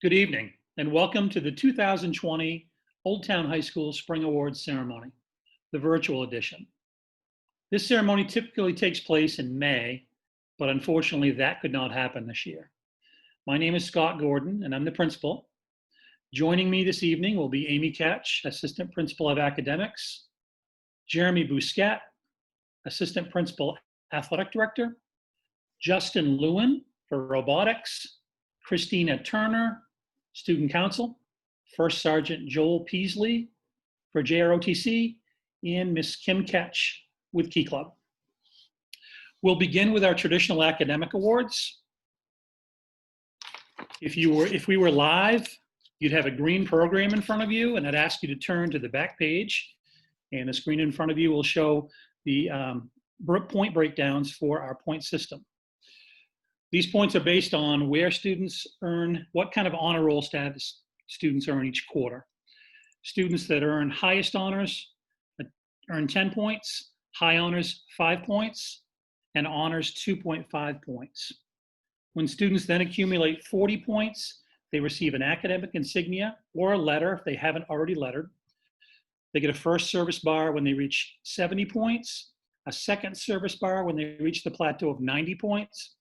Good evening, and welcome to the 2020 Old Town High School Spring Awards Ceremony, the virtual edition. This ceremony typically takes place in May, but unfortunately that could not happen this year. My name is Scott Gordon, and I'm the principal. Joining me this evening will be Amy Ketch, Assistant Principal of Academics, Jeremy Bousquet, Assistant Principal Athletic Director, Justin Lewin for Robotics, Christina Turner, Student Council, First Sergeant Joel Peaslee for JROTC, and Miss Kim Ketch with Key Club. We'll begin with our traditional academic awards. If we were live, you'd have a green program in front of you, and I'd ask you to turn to the back page, and the screen in front of you will show the point breakdowns for our point system. These points are based on where students earn, what kind of honor roll status students earn each quarter. Students that earn highest honors earn 10 points, high honors 5 points, and honors 2.5 points. When students then accumulate 40 points, they receive an academic insignia or a letter if they haven't already lettered. They get a first service bar when they reach 70 points, a second service bar when they reach the plateau of 90 points,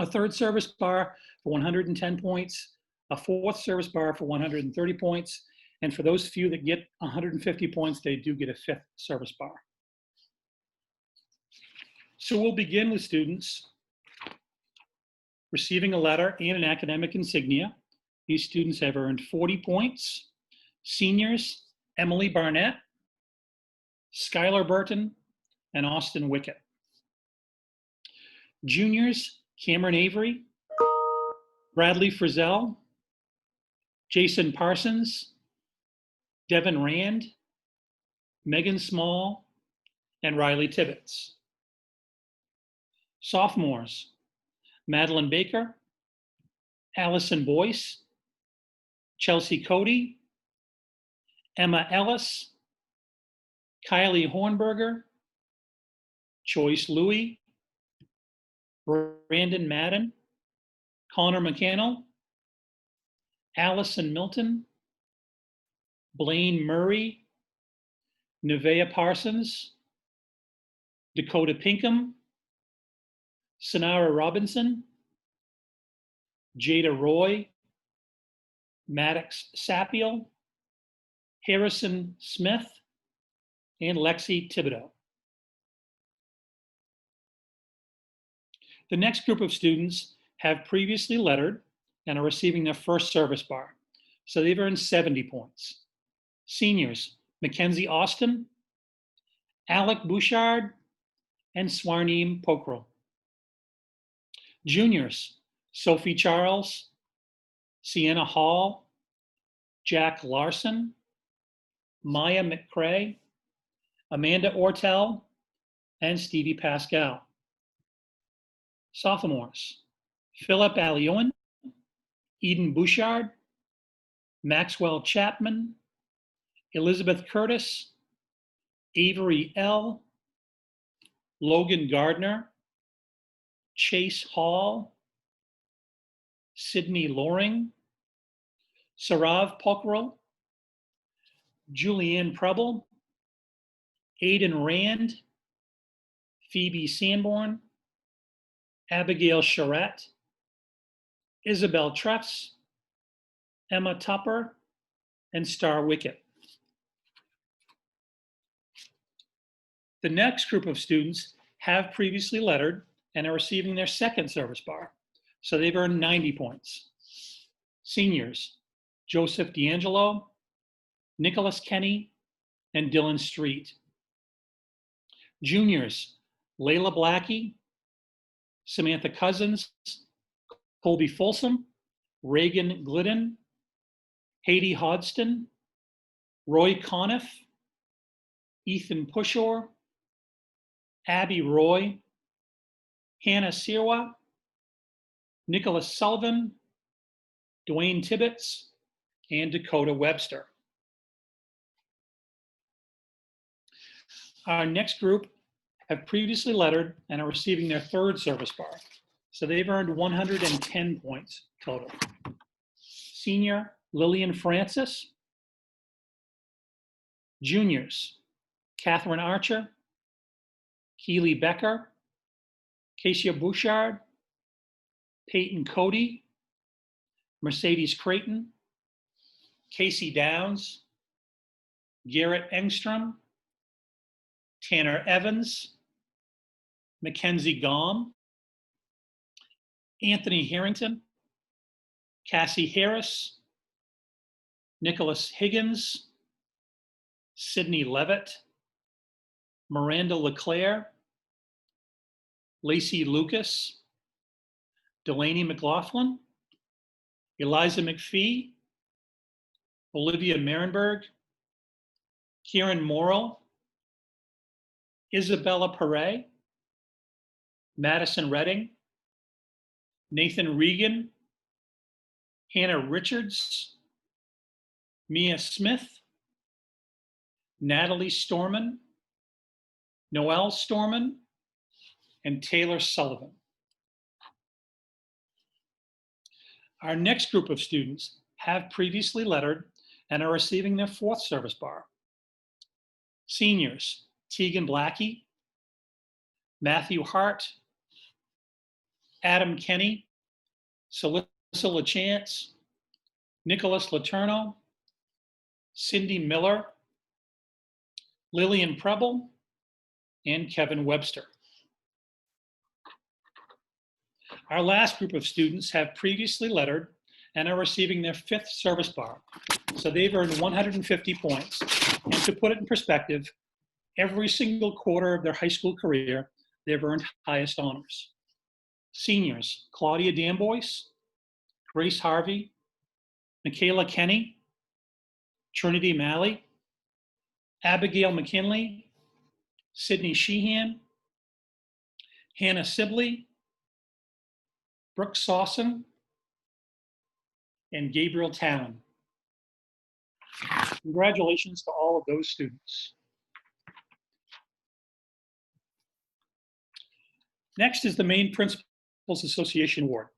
a third service bar for 110 points, a fourth service bar for 130 points, and for those few that get 150 points, they do get a fifth service bar. So we'll begin with students receiving a letter and an academic insignia. These students have earned 40 points. Seniors, Emily Barnett, Skylar Burton, and Austin Wickett. Juniors, Cameron Avery, Bradley Frizzell, Jason Parsons, Devin Rand, Megan Small, and Riley Tibbetts. Sophomores, Madeline Baker, Allison Boyce, Chelsea Cody, Emma Ellis, Kylie Hornberger, Choice Louie, Brandon Madden, Connor McCannell, Allison Milton, Blaine Murray, Nevaeh Parsons, Dakota Pinkham, Sonara Robinson, Jada Roy, Maddox Sapiel, Harrison Smith, and Lexi Thibodeau. The next group of students have previously lettered and are receiving their first service bar. So they've earned 70 points. Seniors, Mackenzie Austin, Alec Bouchard, and Swarneem Pokral. Juniors, Sophie Charles, Sienna Hall, Jack Larson, Maya McCrae, Amanda Ortel, and Stevie Pascal. Sophomores, Philip Alioun, Eden Bouchard, Maxwell Chapman, Elizabeth Curtis, Avery L., Logan Gardner, Chase Hall, Sydney Loring, Sarav Pokral, Julianne Preble, Aiden Rand, Phoebe Sanborn, Abigail Charette, Isabel Treffs, Emma Tupper, and Star Wickett. The next group of students have previously lettered and are receiving their second service bar, so they've earned 90 points. Seniors, Joseph D'Angelo, Nicholas Kenny, and Dylan Street. Juniors, Layla Blackie, Samantha Cousins, Colby Folsom, Reagan Glidden, Haiti Hodgson, Roy Conniff, Ethan Pushore, Abby Roy, Hannah Sirwa, Nicholas Sullivan, Dwayne Tibbetts, and Dakota Webster. Our next group have previously lettered and are receiving their third service bar. So they've earned 110 points total. Senior, Lillian Francis. Juniors, Catherine Archer, Keely Becker, Keisha Bouchard, Peyton Cody, Mercedes Creighton, Casey Downs, Garrett Engstrom, Tanner Evans, Mackenzie Gom, Anthony Harrington, Cassie Harris, Nicholas Higgins, Sydney Levitt, Miranda LeClaire, Lacey Lucas, Delaney McLaughlin, Eliza McPhee, Olivia Marenberg, Kieran Morrill, Isabella Perret, Madison Redding, Nathan Regan, Hannah Richards, Mia Smith, Natalie Storman, Noelle Storman, and Taylor Sullivan. Our next group of students have previously lettered and are receiving their 4th service bar. Seniors, Tegan Blackie, Matthew Hart, Adam Kenny, Celissa LaChance, Nicholas Laterno, Cindy Miller, Lillian Preble, and Kevin Webster. Our last group of students have previously lettered and are receiving their 5th service bar. So they've earned 150 points. And to put it in perspective, every single quarter of their high school career, they've earned highest honors. Seniors, Claudia Damboyce, Grace Harvey, Michaela Kenny, Trinity Malley, Abigail McKinley, Sydney Sheehan, Hannah Sibley, Brooke Sawson, and Gabriel Talon. Congratulations to all of those students. Next is the Maine Principals Association Award.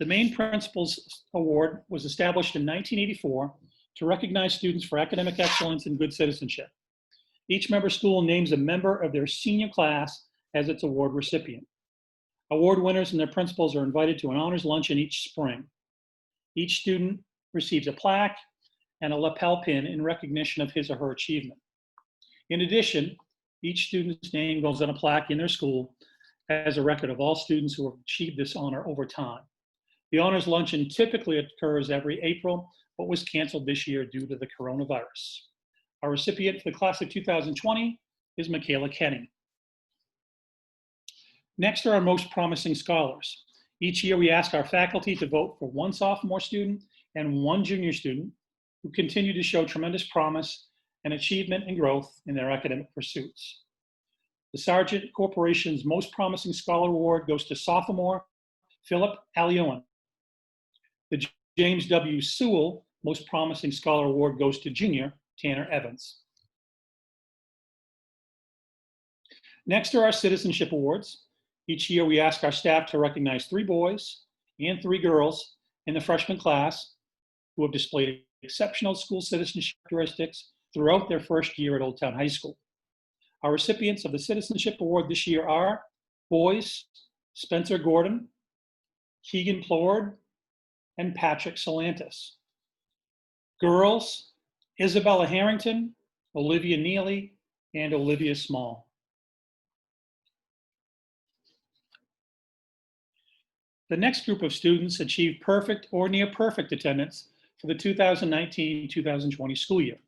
The Maine Principals Award was established in 1984 to recognize students for academic excellence and good citizenship. Each member school names a member of their senior class as its award recipient. Award winners and their principals are invited to an honors luncheon each spring. Each student receives a plaque and a lapel pin in recognition of his or her achievement. In addition, each student's name goes on a plaque in their school as a record of all students who have achieved this honor over time. The honors luncheon typically occurs every April, but was canceled this year due to the coronavirus. Our recipient for the class of 2020 is Michaela Kenny. Next are our most promising scholars. Each year we ask our faculty to vote for 1 sophomore student and 1 junior student who continue to show tremendous promise and achievement and growth in their academic pursuits. The Sargent Corporation's Most Promising Scholar Award goes to sophomore Philip Alioan. The James W. Sewell Most Promising Scholar Award goes to junior Tanner Evans. Next are our citizenship awards. Each year we ask our staff to recognize 3 boys and 3 girls in the freshman class who have displayed exceptional school citizenship characteristics throughout their first year at Old Town High School. Our recipients of the Citizenship Award this year are boys, Spencer Gordon, Keegan Plord, and Patrick Solantis. Girls, Isabella Harrington, Olivia Neely, and Olivia Small. The next group of students achieved perfect or near perfect attendance for the 2019-2020 school year.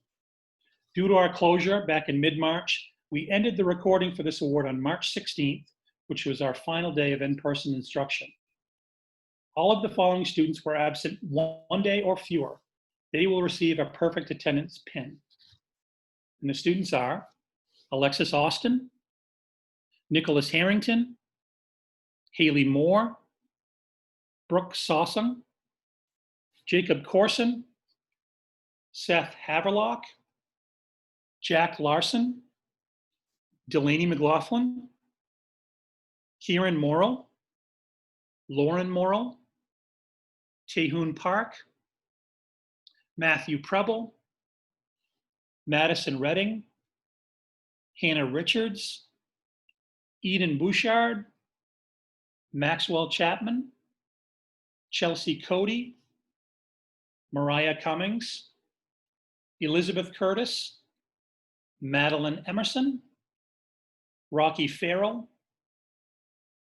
Due to our closure back in mid-March, we ended the recording for this award on March 16th, which was our final day of in-person instruction. All of the following students were absent 1 day or fewer. They will receive a perfect attendance pin. And the students are Alexis Austin, Nicholas Harrington, Haley Moore, Brooke Sawson, Jacob Corson, Seth Haverlock, Jack Larson, Delaney McLaughlin, Kieran Morrill, Lauren Morrill, Taehoon Park, Matthew Preble, Madison Redding, Hannah Richards, Eden Bouchard, Maxwell Chapman, Chelsea Cody, Mariah Cummings, Elizabeth Curtis, Madeline Emerson, Rocky Farrell,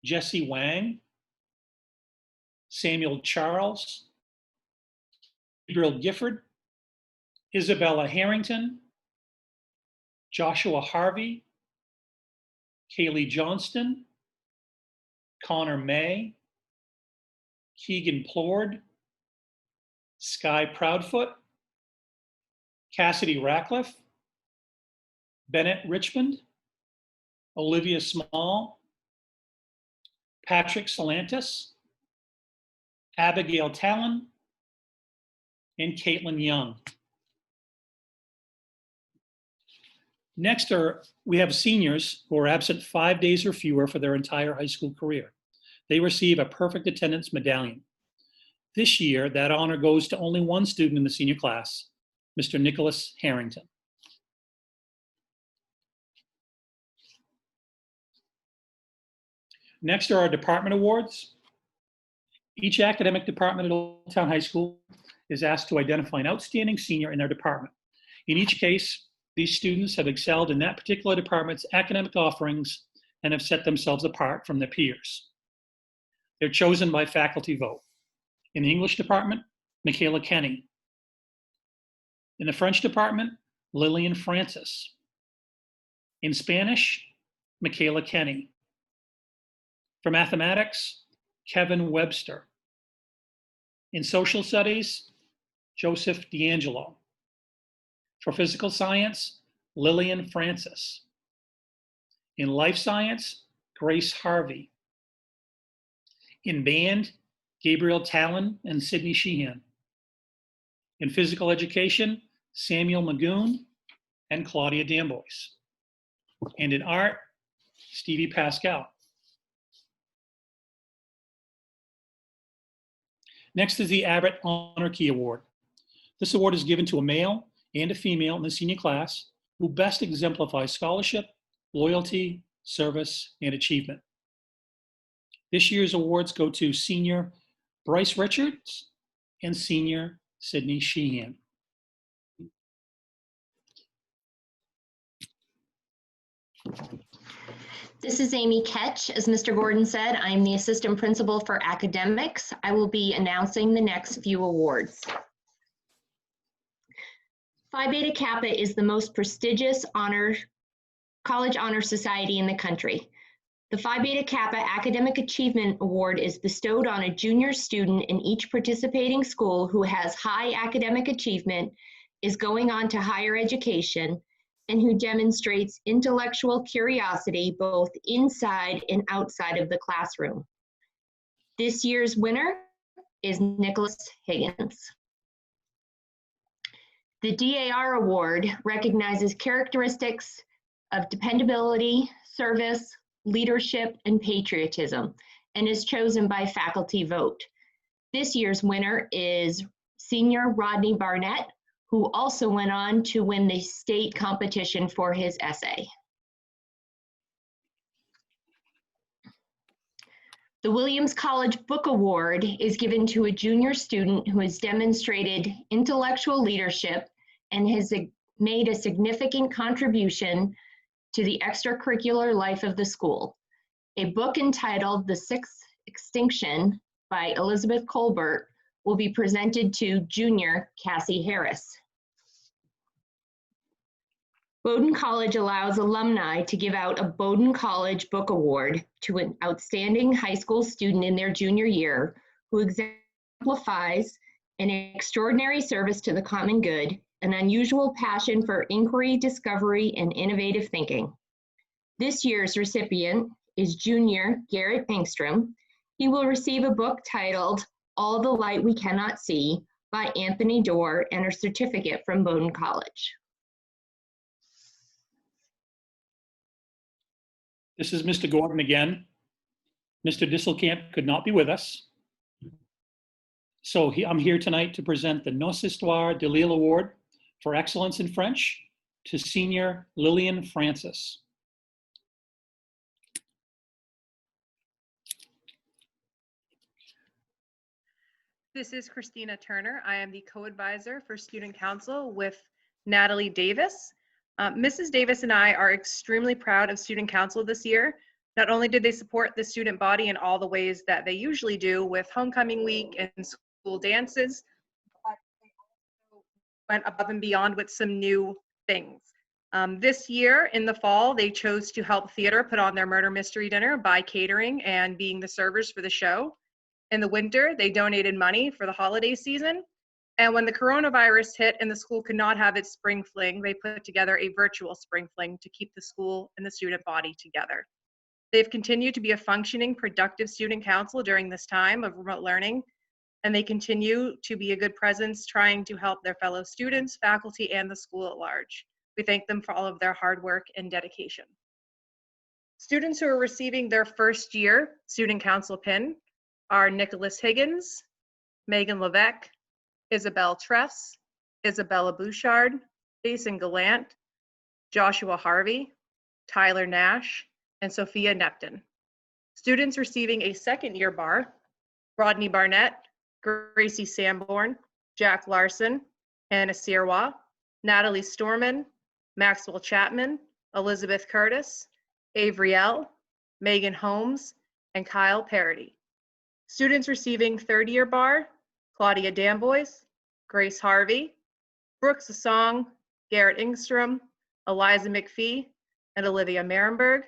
Jesse Wang, Samuel Charles, Gabriel Gifford, Isabella Harrington, Joshua Harvey, Kaylee Johnston, Connor May, Keegan Plord, Sky Proudfoot, Cassidy Ratcliffe, Bennett Richmond, Olivia Small, Patrick Salantis, Abigail Talon, and Caitlin Young. Next we have seniors who are absent 5 days or fewer for their entire high school career. They receive a perfect attendance medallion. This year, that honor goes to only one student in the senior class, Mr. Nicholas Harrington. Next are our department awards. Each academic department at Old Town High School is asked to identify an outstanding senior in their department. In each case, these students have excelled in that particular department's academic offerings and have set themselves apart from their peers. They're chosen by faculty vote. In the English department, Michaela Kenny. In the French department, Lillian Francis. In Spanish, Michaela Kenny. For mathematics, Kevin Webster. In social studies, Joseph D'Angelo. For physical science, Lillian Francis. In life science, Grace Harvey. In band, Gabriel Talon and Sydney Sheehan. In physical education, Samuel Magoon and Claudia Dambois. And in art, Stevie Pascal. Next is the Abbott Honor Key Award. This award is given to a male and a female in the senior class who best exemplify scholarship, loyalty, service, and achievement. This year's awards go to senior Bryce Richards and senior Sydney Sheehan. This is Amy Ketch. As Mr. Gordon said, I'm the Assistant Principal for Academics. I will be announcing the next few awards. Phi Beta Kappa is the most prestigious college honor society in the country. The Phi Beta Kappa Academic Achievement Award is bestowed on a junior student in each participating school who has high academic achievement, is going on to higher education, and who demonstrates intellectual curiosity both inside and outside of the classroom. This year's winner is Nicholas Higgins. The DAR Award recognizes characteristics of dependability, service, leadership, and patriotism, and is chosen by faculty vote. This year's winner is senior Rodney Barnett, who also went on to win the state competition for his essay. The Williams College Book Award is given to a junior student who has demonstrated intellectual leadership and has made a significant contribution to the extracurricular life of the school. A book entitled The Sixth Extinction by Elizabeth Colbert will be presented to junior Cassie Harris. Bowdoin College allows alumni to give out a Bowdoin College Book Award to an outstanding high school student in their junior year who exemplifies an extraordinary service to the common good, an unusual passion for inquiry, discovery, and innovative thinking. This year's recipient is junior Garrett Engstrom. He will receive a book titled All the Light We Cannot See by Anthony Doerr and a certificate from Bowdoin College. This is Mr. Gordon again. Mr. Disselkamp could not be with us. I'm here tonight to present the Nos Histoires de Lille Award for Excellence in French to senior Lillian Francis. This is Christina Turner. I am the co-advisor for Student Council with Natalie Davis. Mrs. Davis and I are extremely proud of Student Council this year. Not only did they support the student body in all the ways that they usually do with homecoming week and school dances, but they also went above and beyond with some new things. This year in the fall, they chose to help theater put on their murder mystery dinner by catering and being the servers for the show. In the winter, they donated money for the holiday season. And when the coronavirus hit and the school could not have its spring fling, they put together a virtual spring fling to keep the school and the student body together. They've continued to be a functioning, productive student council during this time of remote learning, and they continue to be a good presence trying to help their fellow students, faculty, and the school at large. We thank them for all of their hard work and dedication. Students who are receiving their first year student council pin are Nicholas Higgins, Megan Levesque, Isabel Tress, Isabella Bouchard, Jason Gallant, Joshua Harvey, Tyler Nash, and Sophia Neptune. Students receiving a second year bar, Rodney Barnett, Gracie Sanborn, Jack Larson, Anna Sirwa, Natalie Storman, Maxwell Chapman, Elizabeth Curtis, Avery L., Megan Holmes, and Kyle Parody. Students receiving third year bar, Claudia Dambois, Grace Harvey, Brooks Asong, Garrett Ingstrom, Eliza McPhee, and Olivia Marenberg.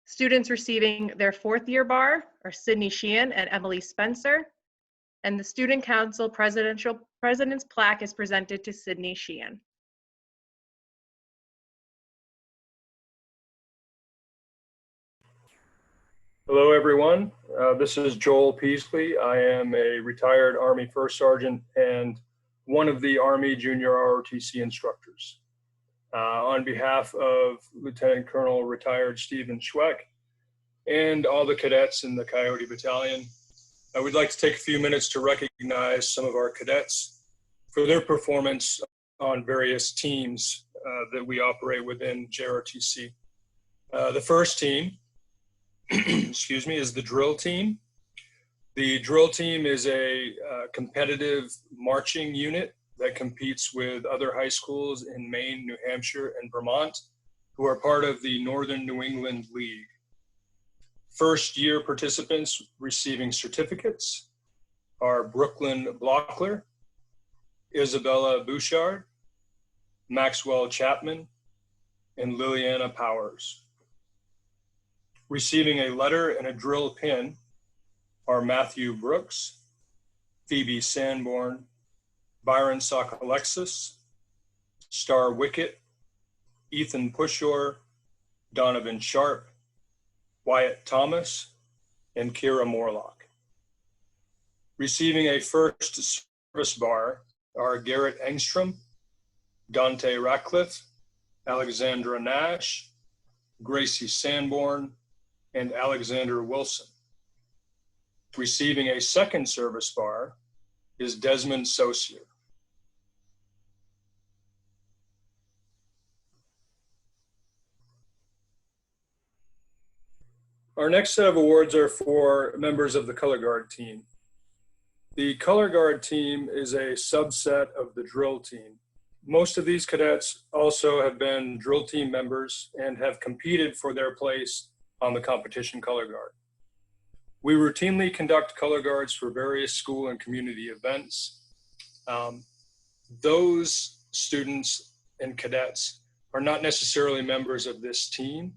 Students receiving their fourth year bar are Sydney Sheehan and Emily Spencer. And the Student Council President's plaque is presented to Sydney Sheehan. Hello, everyone. This is Joel Peaslee. I am a retired Army First Sergeant and one of the Army Junior ROTC instructors. On behalf of Lieutenant Colonel retired Stephen Szewc and all the cadets in the Coyote Battalion, I would like to take a few minutes to recognize some of our cadets for their performance on various teams that we operate within JROTC. The first team, excuse me, is the drill team. The drill team is a competitive marching unit that competes with other high schools in Maine, New Hampshire, and Vermont, who are part of the Northern New England League. First year participants receiving certificates are Brooklyn Blockler, Isabella Bouchard, Maxwell Chapman, and Liliana Powers. Receiving a letter and a drill pin are Matthew Brooks, Phoebe Sanborn, Byron Sokolexis, Star Wickett, Ethan Pushore, Donovan Sharp, Wyatt Thomas, and Kira Morlock. Receiving a first service bar are Garrett Engstrom, Dante Ratcliffe, Alexandra Nash, Gracie Sanborn, and Alexander Wilson. Receiving a second service bar is Desmond Saucier. Our next set of awards are for members of the Color Guard team. The Color Guard team is a subset of the drill team. Most of these cadets also have been drill team members and have competed for their place on the competition Color Guard. We routinely conduct Color Guards for various school and community events. Those students and cadets are not necessarily members of this team.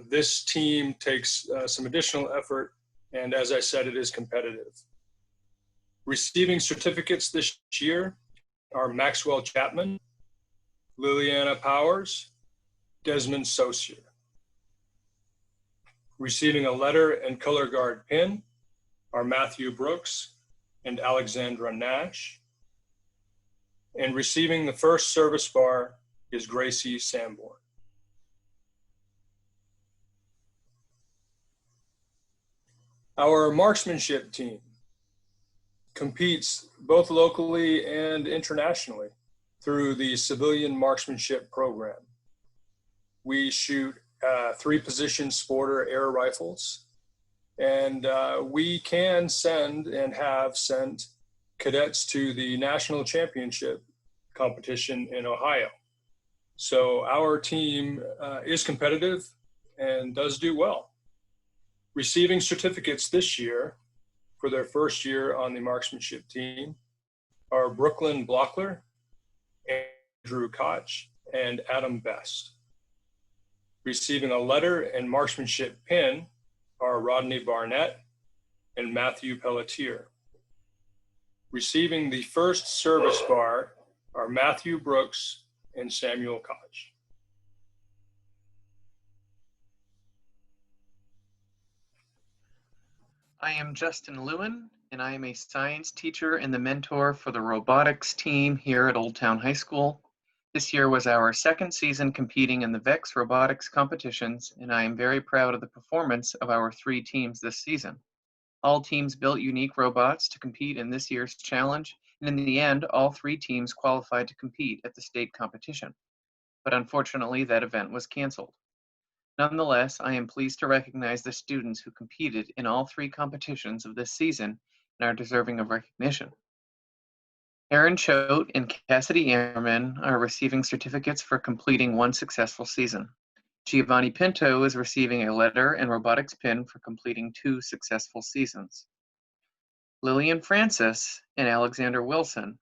This team takes some additional effort, and as I said, it is competitive. Receiving certificates this year are Maxwell Chapman, Liliana Powers, Desmond Saucier. Receiving a letter and Color Guard pin are Matthew Brooks and Alexandra Nash. And receiving the first service bar is Gracie Sanborn. Our marksmanship team. competes both locally and internationally through the civilian marksmanship program. We shoot 3-position sporter air rifles, and we can send and have sent cadets to the national championship competition in Ohio. So our team is competitive and does do well. Receiving certificates this year for their first year on the marksmanship team are Brooklyn Blockler, Andrew Koch, and Adam Best. Receiving a letter and marksmanship pin are Rodney Barnett and Matthew Pelletier. Receiving the first service bar are Matthew Brooks and Samuel Koch. I am Justin Lewin, and I am a science teacher and the mentor for the robotics team here at Old Town High School. This year was our second season competing in the VEX robotics competitions, and I am very proud of the performance of our 3 teams this season. All teams built unique robots to compete in this year's challenge, and in the end, all 3 teams qualified to compete at the state competition. But unfortunately, that event was canceled. Nonetheless, I am pleased to recognize the students who competed in all 3 competitions of this season and are deserving of recognition. Aaron Choate and Cassidy Ammerman are receiving certificates for completing 1 successful season. Giovanni Pinto is receiving a letter and robotics pin for completing 2 successful seasons. Lillian Francis and Alexander Wilson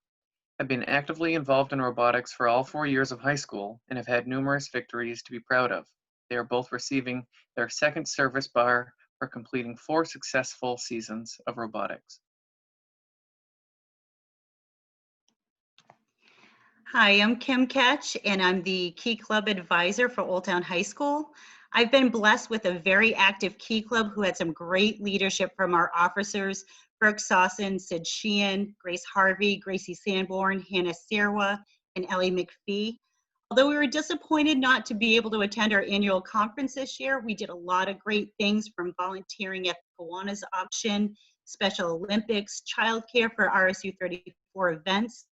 have been actively involved in robotics for all 4 years of high school and have had numerous victories to be proud of. They are both receiving their second service bar for completing 4 successful seasons of robotics. Hi, I'm Kim Ketch, and I'm the Key Club advisor for Old Town High School. I've been blessed with a very active Key Club who had some great leadership from our officers, Brooke Sawson, Sid Sheehan, Grace Harvey, Gracie Sanborn, Hannah Serwa, and Ellie McPhee. Although we were disappointed not to be able to attend our annual conference this year, we did a lot of great things, from volunteering at the Kiwanis auction, Special Olympics, childcare for RSU 34 events,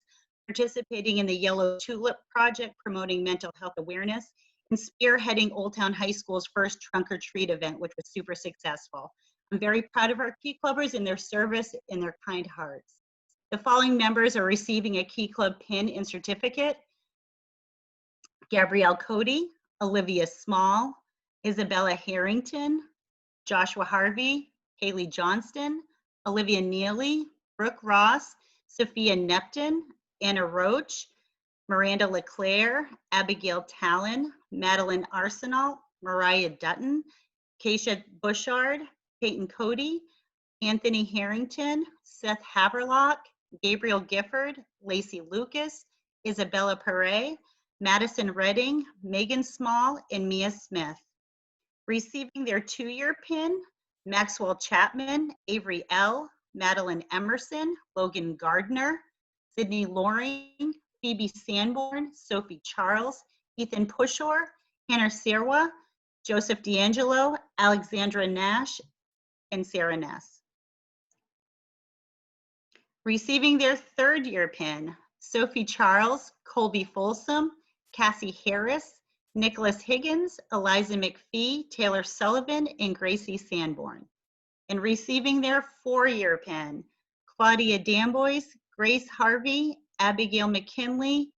participating in the Yellow Tulip Project, promoting mental health awareness, and spearheading Old Town High School's first trunk or treat event, which was super successful. I'm very proud of our Key Clubbers and their service and their kind hearts. The following members are receiving a Key Club pin and certificate: Gabrielle Cody, Olivia Small, Isabella Harrington, Joshua Harvey, Haley Johnston, Olivia Neely, Brooke Ross, Sophia Neptune, Anna Roach, Miranda LeClaire, Abigail Talon, Madeline Arsenal, Mariah Dutton, Keisha Bushard, Peyton Cody, Anthony Harrington, Seth Haverlock, Gabriel Gifford, Lacey Lucas, Isabella Perret, Madison Redding, Megan Small, and Mia Smith. Receiving their 2-year pin: Maxwell Chapman, Avery L., Madeline Emerson, Logan Gardner, Sydney Loring, Phoebe Sanborn, Sophie Charles, Ethan Pushor, Hannah Serwa, Joseph D'Angelo, Alexandra Nash, and Sarah Ness. Receiving their 3rd-year pin: Sophie Charles, Colby Folsom, Cassie Harris, Nicholas Higgins, Eliza McPhee, Taylor Sullivan, and Gracie Sanborn. And receiving their 4-year pin: Claudia Dambois, Grace Harvey, Abigail McKinley,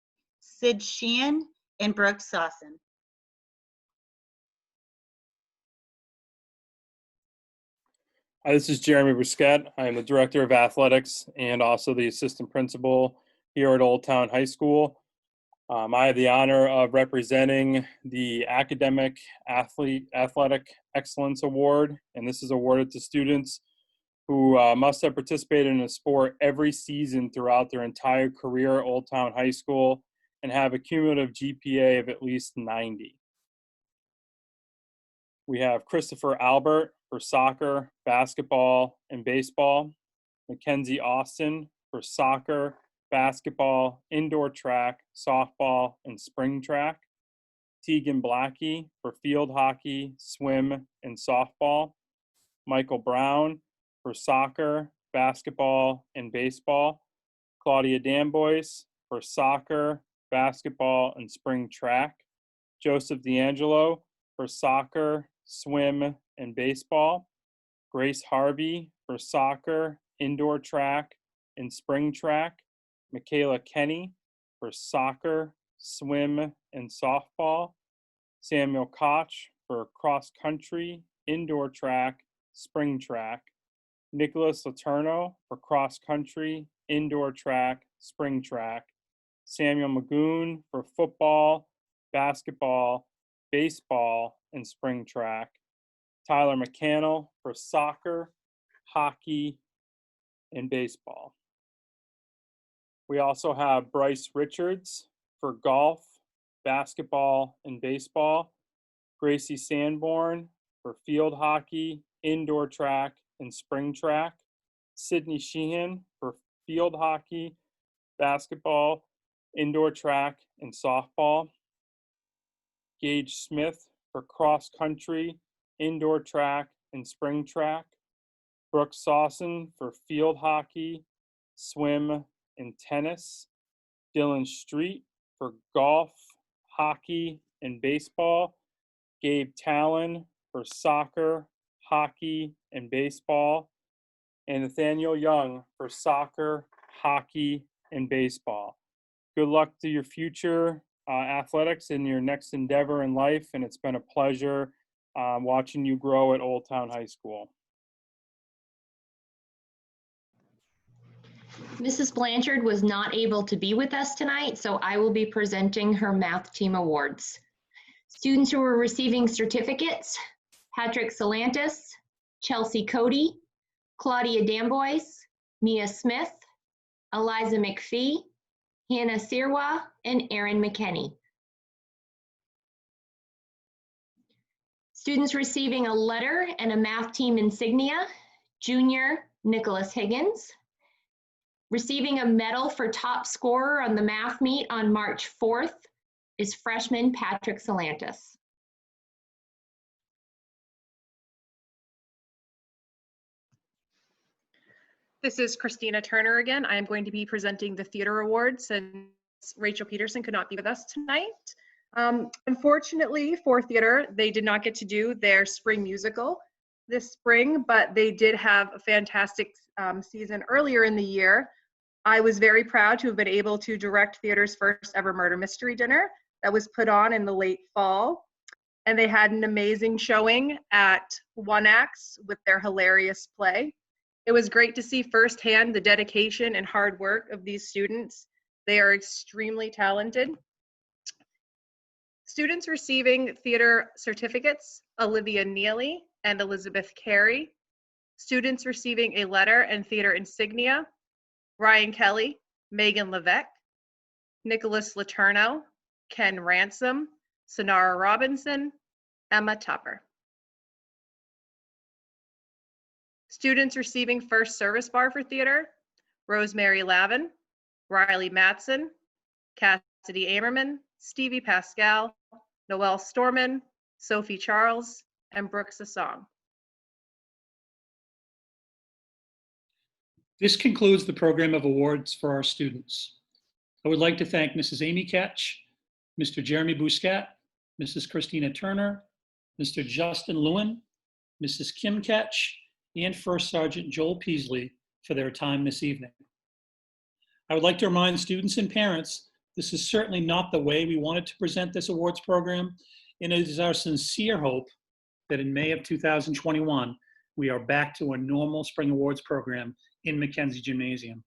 Sid Sheehan, and Brooke Sawson. Hi, this is Jeremy Brusquette. I am the Director of Athletics and also the Assistant Principal here at Old Town High School. I have the honor of representing the Academic Athletic Excellence Award, and this is awarded to students who must have participated in a sport every season throughout their entire career at Old Town High School and have a cumulative GPA of at least 90. We have Christopher Albert for soccer, basketball, and baseball, Mackenzie Austin for soccer, basketball, indoor track, softball, and spring track, Tegan Blackie for field hockey, swim, and softball, Michael Brown for soccer, basketball, and baseball. Claudia Dambois for soccer, basketball, and spring track. Joseph D'Angelo for soccer, swim, and baseball. Grace Harvey for soccer, indoor track, and spring track. Michaela Kenny for soccer, swim, and softball. Samuel Koch for cross country, indoor track, spring track. Nicholas Laterno for cross country, indoor track, spring track. Samuel Magoon for football, basketball, baseball, and spring track. Tyler McCannell for soccer, hockey, and baseball. We also have Bryce Richards for golf, basketball, and baseball. Gracie Sanborn for field hockey, indoor track, and spring track. Sydney Sheehan for field hockey, basketball, indoor track, and softball. Gage Smith for cross country, indoor track, and spring track. Brooke Sawson for field hockey, swim, and tennis. Dylan Street for golf, hockey, and baseball. Gabe Talon for soccer, hockey, and baseball. And Nathaniel Young for soccer, hockey, and baseball. Good luck to your future athletics and your next endeavor in life, and it's been a pleasure watching you grow at Old Town High School. Mrs. Blanchard was not able to be with us tonight, so I will be presenting her math team awards. Students who are receiving certificates: Patrick Salantis, Chelsea Cody, Claudia Dambois, Mia Smith, Eliza McPhee, Hannah Sirwa, and Erin McKenney. Students receiving a letter and a math team insignia: junior Nicholas Higgins. Receiving a medal for top scorer on the math meet on March 4th is freshman Patrick Salantis. This is Christina Turner again. I am going to be presenting the theater awards since Rachel Peterson could not be with us tonight. Unfortunately for theater, they did not get to do their spring musical this spring, but they did have a fantastic season earlier in the year. I was very proud to have been able to direct theater's first ever murder mystery dinner that was put on in the late fall. And they had an amazing showing at One Acts with their hilarious play. It was great to see firsthand the dedication and hard work of these students. They are extremely talented. Students receiving theater certificates: Olivia Neely and Elizabeth Carey. Students receiving a letter and theater insignia: Ryan Kelly, Megan Levesque, Nicholas Laterno, Ken Ransom, Sonara Robinson, Emma Tupper. Students receiving first service bar for theater: Rosemary Lavin, Riley Matson, Cassidy Amerman, Stevie Pascal, Noelle Storman, Sophie Charles, and Brooks Asong. This concludes the program of awards for our students. I would like to thank Mrs. Amy Ketch, Mr. Jeremy Bousquet, Mrs. Christina Turner, Mr. Justin Lewin, Mrs. Kim Ketch, and First Sergeant Joel Peaslee for their time this evening. I would like to remind students and parents this is certainly not the way we wanted to present this awards program, and it is our sincere hope that in May of 2021, we are back to a normal spring awards program in Mackenzie Gymnasium.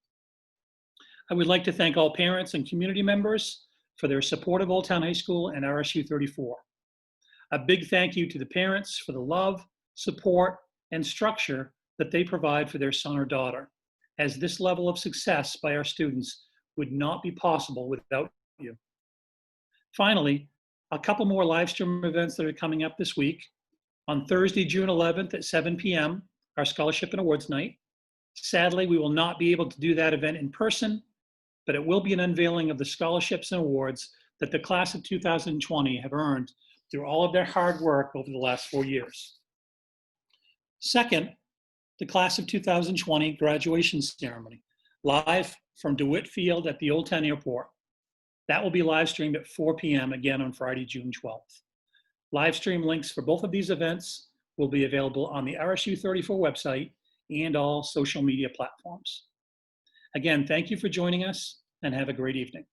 I would like to thank all parents and community members for their support of Old Town High School and RSU 34. A big thank you to the parents for the love, support, and structure that they provide for their son or daughter, as this level of success by our students would not be possible without you. Finally, a couple more live stream events that are coming up this week. On Thursday, June 11th at 7 p.m., our Scholarship and Awards Night. Sadly, we will not be able to do that event in person, but it will be an unveiling of the scholarships and awards that the class of 2020 have earned through all of their hard work over the last 4 years. Second, the Class of 2020 graduation ceremony, live from DeWitt Field at the Old Town Airport. That will be live streamed at 4 p.m. again on Friday, June 12th. Live stream links for both of these events will be available on the RSU 34 website and all social media platforms. Again, thank you for joining us and have a great evening.